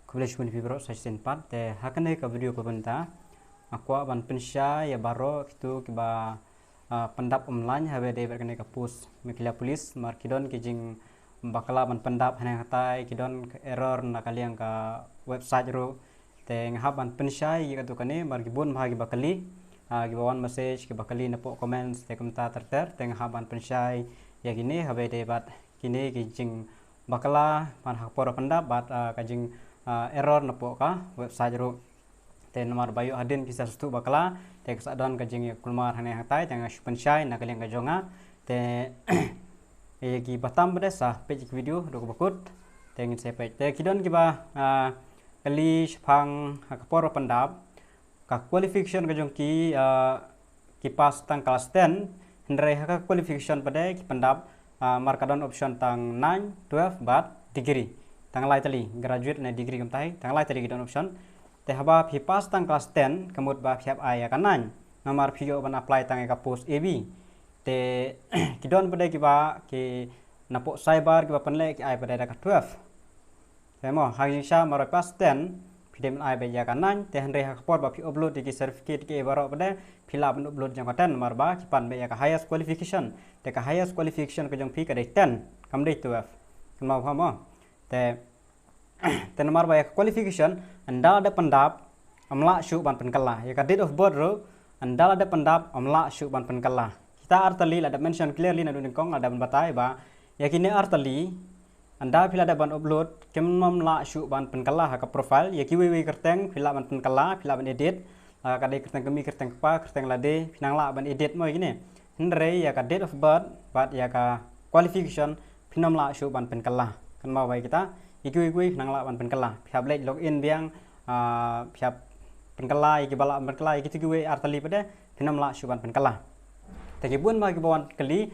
Kuliah pun fibro season 4 te hakane ka video ko banta aku ban pensya ya baro itu kiba pendap online habe de berkene ka post mikila polis markidon kijing bakala ban pendap hane hatai kidon error na kaliang ka website ro te ngahap ban pensya ya tu kane margibun bahagi bakali gibawan message ki bakali na po comments te kumta terter te ngahap ban pensya ya gini habe de bat kini kijing bakala ban hakporo pendap bat kajing error na po ka website ro te nomor bayu hadin kisah stu bakala te kesadon kajing kulmar hane hatai tanga pensyai na kalian kajonga te gi batam bedesa page video do bakut te ngin sepet te kidon kiba kali shpang hakporo pendap ka qualification kajong ki pas tang kelas 10 hendrai haka qualification pada ki pendap markadon option tang 9 12 bat degree tanglai tali graduate na degree kamtai tanglai tali kidon option te haba phi pas tang kelas 10 kemut ba phiap aya kanan nomor phio ban apply tang ka post ab te kidon pada kiba ki napo cyber kiba panle ki ai pada ka 12 te mo hagi sha mar pas 10 pidem ai ba ya kanan te hendai hak por ba phi upload ki certificate ki baro pada phila ban upload jang katen mar ba ki pan ba ya ka highest qualification te ka highest qualification ka jang phi ka dai 10 kam dai 12 mau phamo te nomor ba qualification anda ada pendap amla syu ban penkala ya ka date of birth ro anda ada pendap amla syu ban penkala kita artali ada mention clearly na dun kong ada ban batai ba ya kini artali anda pila ada ban upload kemnom la syu ban penkala ka profile ya kiwi kerteng pila ban penkala pila ban edit ka dai kerteng kemi kerteng pa kerteng lade pinang la ban edit mo gini hendre ya ka date of birth bat ya ka qualification pinom la syu ban penkala kan mau bai kita ikui nang la ban penkala phiap lek login biang phiap penkala iki bala penkala iki tikui artali pada pinam la syuban penkala tagi bun ma gibawan kali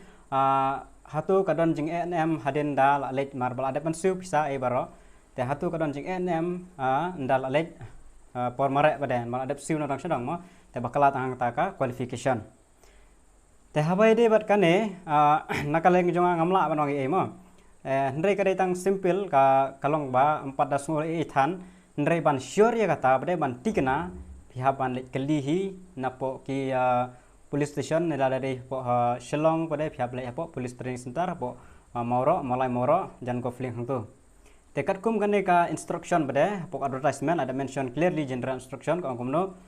hatu kadon jing nm hadin da la lek mar bala ada pensiu bisa e baro te hatu kadon jing nm nda la lek por mare pada mal ada siu nang sedang mo te bakala tang taka qualification te habai de bat kane nakaleng jonga ngamla banong e mo hendrai kadai tang simple ka kalong ba 4.8 than hendrai ban sure ya kata bade ban tikna pihak ban lek kelihi napo ki police station nela dari po Shillong pada pihak lek po police training center po Moro mulai Moro jan kofling hang tu tekat kum kane ka instruction bade po advertisement ada mention clearly general instruction ka angkumno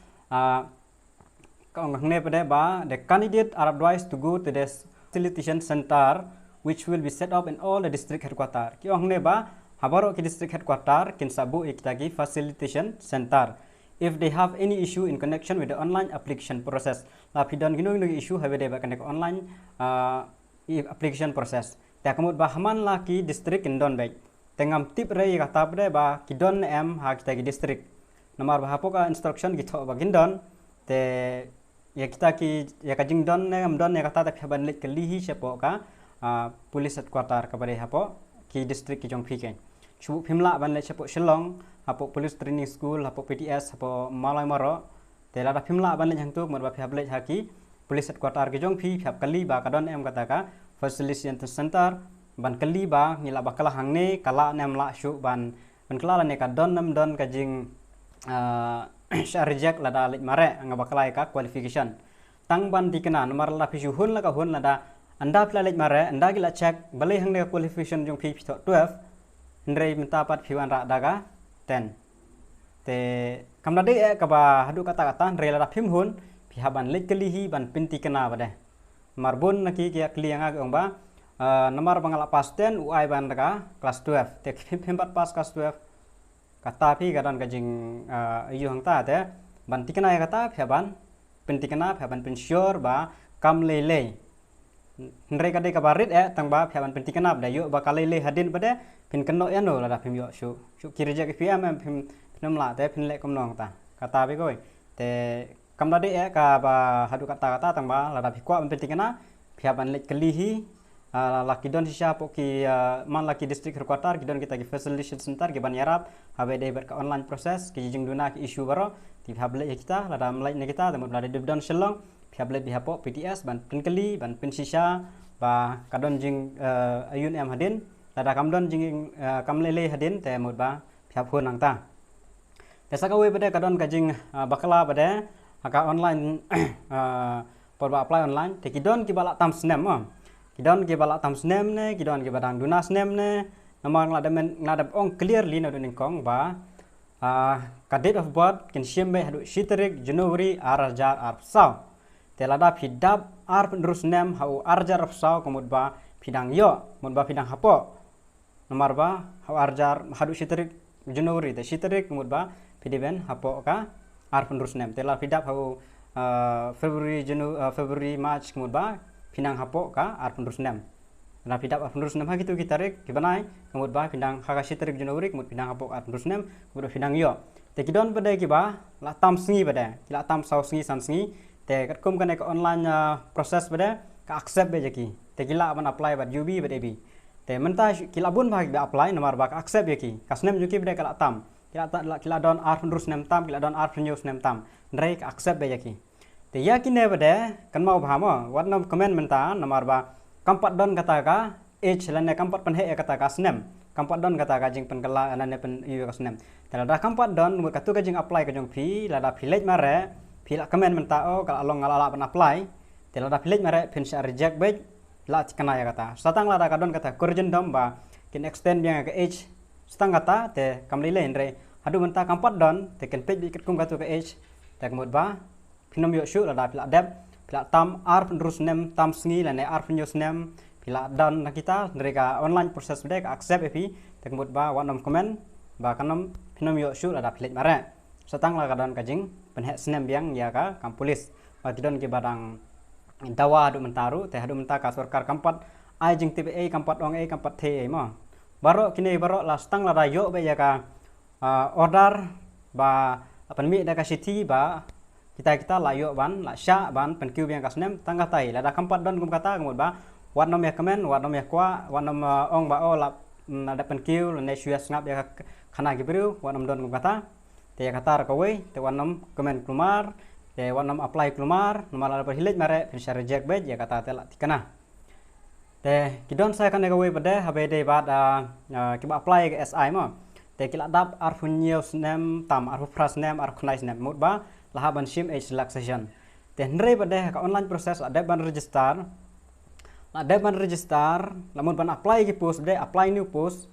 ka angne bade ba the candidate are advised to go to the facilitation center which will be set up in all the district headquarter ki ongne ba habaro ki district headquarter kin sabu ikitagi facilitation center if they have any issue in connection with the online application process la pidon gino issue have de ba connect online application process ta kamut ba haman la ki district indon baik tengam tip re kata bre ba kidon em ha kitagi district nomor ba hapoka instruction githo ba gindon te ya kita ki ya kajing don em don ya kata ta phaban lek kelihi sepo ka police headquarter kepada hapo ki district ki jong phiken chu phimla ban le chapo Shillong hapo police training school hapo PTS hapo Malai Moro te la phimla ban le jangtuk mar ba phab le haki police headquarter ki jong phi phab kali ba kadon em kata ka facilitation center ban kali ba ngila bakala hangne kala nem la shu ban kala ne ka don nam don ka jing reject la da le mare nga bakala ka qualification tang ban dikena nomor la phi hun la ka hun la da anda pelalek mare anda gila check balai hang de qualification jong phi 12 ndrei minta pat phiwan ra daga 10 te kamna de ka ba hadu kata ndrei la phim hun phi haban lek kelihi ban pinti kena bade marbon naki ki kliang ag ong ba nomor bangala pas 10 uai ban daga kelas 12 te phim pat pas kelas 12 kata phi gadan ka jing yu hang ta te ban tikena ya kata phaban pinti kena phaban pensure ba kam lele hendrai kadai kabarit tang ba phaban penting kenap da yo bakal le hadin pada pin keno ya no la da phim yo shu kirja ki pm phim phim la te phin le komnong ta kata be koi te kam da de ka ba hadu kata tang ba la da phikwa penting kena phaban le kelihi laki don sisa po ki man laki district headquarter kidon kita ki facilitation center ki ban yarap habe de ber ka online process ki jing duna ki issue baro ti hable kita la da mlai ne kita tamut la de don Shillong pihak bihapo PTS ban penkeli ban pensisa ba kadon jing ayun em hadin tada kamdon jing kamlele hadin te mut ba pihak hun angta Desa kawe pada kadon kajing bakala pada haka online porba apply online te kidon ki balak tam snem kidon ki balak tam snem ne kidon ki badang duna snem ne namang ngadap ong clearly na duning kong ba ka date of birth kin shembe hadu shitrik January arjar arpsau te lada pidap ar pendrus nem hau arjar arpsau komud ba pidang yo mud ba pidang hapo nomor ba hau arjar hadu shitrik January te shitrik komud ba pidiben hapo ka ar pendrus nem te la pidap hau February March komud ba pinang hapo ka ar pendrus nem na pidap ar pendrus nem ha gitu kitarik kibanai komud ba pindang haka shitrik January komud pinang hapo ar pendrus nem komud pinang yo te kidon pada kiba la tam sngi pada kila tam sau sngi san sngi te kat kum kan ek online proses pada ka accept be jaki te kila ban apply bad UB bad AB te menta kila bun ba apply nomor ba ka accept yaki kasnem juki pada kala tam kila don ar pendrus nem tam kila don ar pendrus nem tam ndrai ka accept be jaki te yakin ne pada kan mau bahama wat nom comment menta nomor ba kampat don kata ka age lan kampat penhe kata ka snem kampat don kata ka jing penkala nan pen yu ka snem te la kampat don mur katu ka jing apply ka jong phi la da village mare phi la comment menta o kala along ngala ban apply te la da village mare pin sha reject be la cikana ya kata satang la da ka don kata kurjen dom ba kin extend yang ka age setang kata te kamli le ndre hadu menta kampat don te ken page ket kum katu ka age te kemud ba pinom yo shu la da pila dep pila tam ar pendrus nem tam sngi la ne ar penyus nem pila dan na kita mereka online proses bede ka accept epi te kemud ba wanom comment ba kanom pinom yo shu la da village mare satang la ka don ka jing penhe snem biang ya ka kam polis ba tidon ke badang dawa hadu mentaru te hadu menta ka sarkar kampat ai jing TPA kampat ong e kampat the ma baro kini baro la stang la da yo be ya ka order ba apan mi da ka city ba kita layo ban la sya ban pen kiu biang ka snem tangga tai la da kampat don kum kata kemud ba wat nom ya komen wat nom ya kwa wat nom ong ba o la ada pen kiu la ne syas ngap ya khana gibru wat nom don kum kata te kata ka we te wat nom komen keluar te wat nom apply keluar nomor la perhilet mare pen share reject be ya kata te la tikana te kidon saya kan ka we bade habe de bad kiba apply ke SI ma te kila dap ar funyo snem tam ar fras nem ar khnai snem mud ba laha ban sim age relaxation te ndre bade ka online proses ada ban register lamun ban apply ki post bade apply new post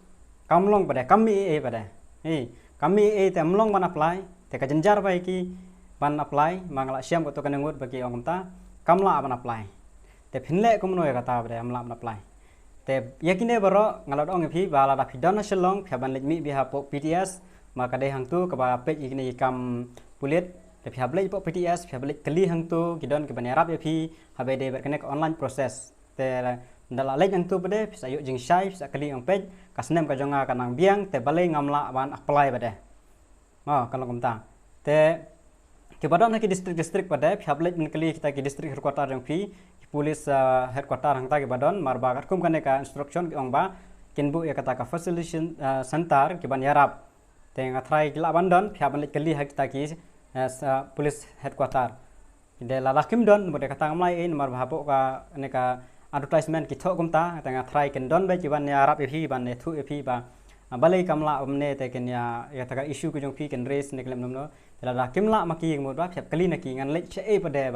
kamlong bade kami e bade kami e te amlong ban apply te ka jenjar bai ki ban apply mangala siam ko to kan ngut bagi ong ta kamla ban apply te phinle ko mono ya kata bade amla ban apply te yakine baro ngalot ong phi bala da phidon selong phaban lekmi biha po PTS maka de hang tu ka ba page ikne kam pulit te phablek po PTS phablek kali hang tu kidon ke banarap ya phi habe de berkene online proses te ndala lek hang tu bade bisa yuk jing shai bisa kali ong page kasnem ka jonga kanang biang te balai ngamla ban apply bade ma kalau kumta te ke badon ki district bade phablek min kali kita ki district headquarter yang phi Polis headquarter hang ta ke badon marba kat kum kan ka instruction ki ong ba kinbu ya kata ka facilitation center ki ban yarap te ngathrai ki la bandon phaban lek kali hak ta ki police headquarter de la lakim don bode kata ngamlai in mar bhapo ka ne ka advertisement ki thok kum ta te ngathrai ken don be ki ban yarap e phi ban ne thu e phi ba balai kamla omne te ken ya ta ka issue ki jong phi ken raise ne klem nom no te la lakim la maki mo ba phap kali na ki ngan lek che e pade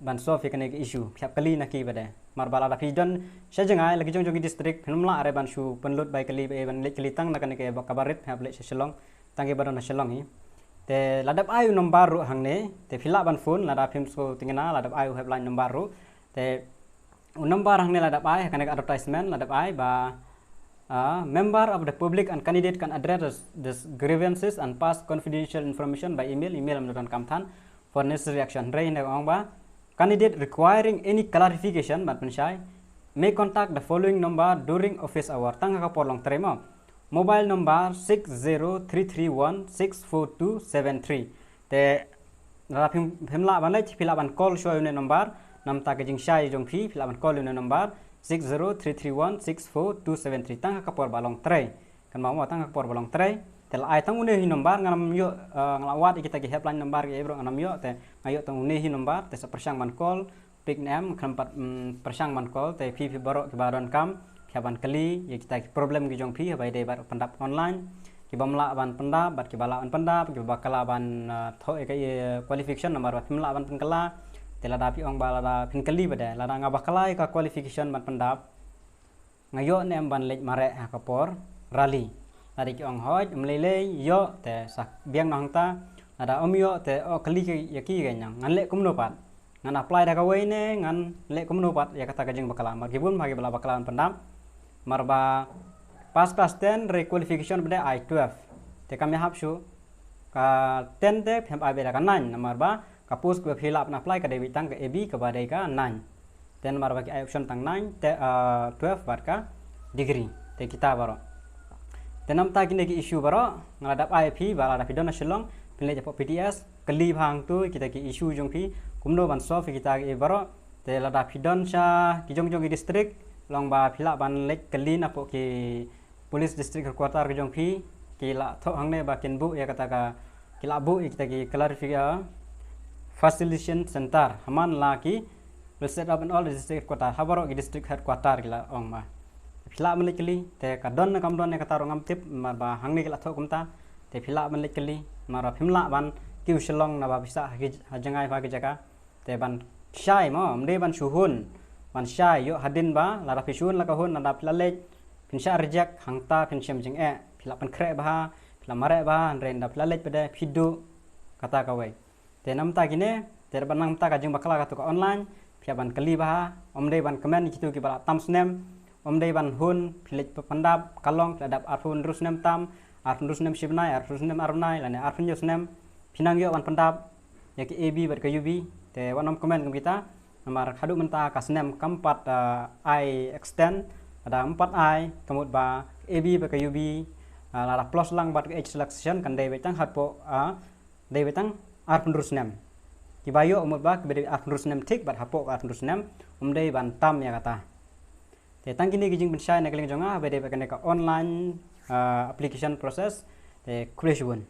ban solve kene ke issue phap kali na ki bade mar bala da pidon shajangai lagi jong district phenumla are ban shu penlut bai kali be ban lek kali tang na kene ke kabarit phap lek selong tangi badon selong hi te ladap ayu nombar ru hangne te phila ban phone ladap phim so tingena ladap ayu have line nombar ru te nombar hangne ladap ay kene advertisement ladap ay ba member of the public and candidate can address this grievances and pass confidential information by email amdon kamthan for necessary action rei ne ong ba candidate requiring any clarification but pensai may contact the following number during office hour tang ka polong trema mobile number 6033164273 te la phimla ban lai phila ban call show ne number nam ta ke jing shai jong phi phila ban call ne number 6033164273 tang ka por balong tre kan mau tang ka por balong tre tel ai tang une hi number ngam yo nglawat kita ki helpline number ke bro ngam yo te ayo tang une hi number te persang man call pick name khampat persang man call te phi baro ki baron kam khaban kali ye kita ki problem ki jong phi bai de bar pandap online kibamla ban pendap bat kibala ban pendap kibakala ban tho ke qualification nomor bat pimla ban penkala telada pi ong balada pinkali bade lada ngabakala ka qualification ban pendap ngayo nem ban lej mare kapor rally tadi ki ong hoj mlele yo te sak biang nang ta ada omyo te o kali ke yaki ke nyang ngan le kumno pat ngan apply da kawai ne ngan le kumno pat ya kata kajeng bakala mar gibun magi bala bakalan pendam marba pas class 10 requalification bade I12 te kami hapsu ka 10 te phem ai beda ka 9 marba ka post ke fill up na apply ka dewi tang ke AB ke badai ka 9 ten marba ki option tang 9 te 12 bat ka degree te kita baro tenam ta kini ki issue baro ngadap IP bala da pidon nasional pilih japo PDS keli bang tu kita ki issue jong pi kumno ban solve kita ki baro te lada pidon sha ki jong jong district long ba phila ban lek keli na po ki police district headquarter ki jong pi ki la tho hangne ba ken bu ya kata ka ki la bu kita ki clarification facilitation center haman la ki will set up in all the district headquarter habaro ki district headquarter ki la ong ma phila man lekeli te ka don na kam don ne kata rongam tip mar ba hangne ki la tho kumta te phila man lekeli mar phimla ban kiu shlong na ba bisa hajangai ba ki jaka te ban shai mo mde ban shuhun ban shai yo hadin ba la rafi shun la ka hun na phila lej pinsha reject hangta pinsham jing phila pan kre ba phila mare ba ren da phila lej pede phidu kata ka wai te nam ta gine te ban nam ta ka jing bakala ka to ka online phia ban kali ba omde ban comment kitu ki bala tam snem omde ban hun philej pandap kalong ladap arfun rusnem tam arfun rusnem shibnai arfun rusnem arnai lane arfun yosnem pinang yo ban pandap ya ki AB bat ka UB te wanom comment kum kita nomor hadu menta kasnem kampat I extend ada 4 I kemud ba AB ba ka UB la plus lang bat ka H selection kan dai betang hatpo dai betang arfun rusnem ki bayo umut ba ke arfun rusnem tik bat hapo arfun rusnem umdai ban tam ya kata te tangkini kijing pensai na keling jonga bede ba ka online application process te creation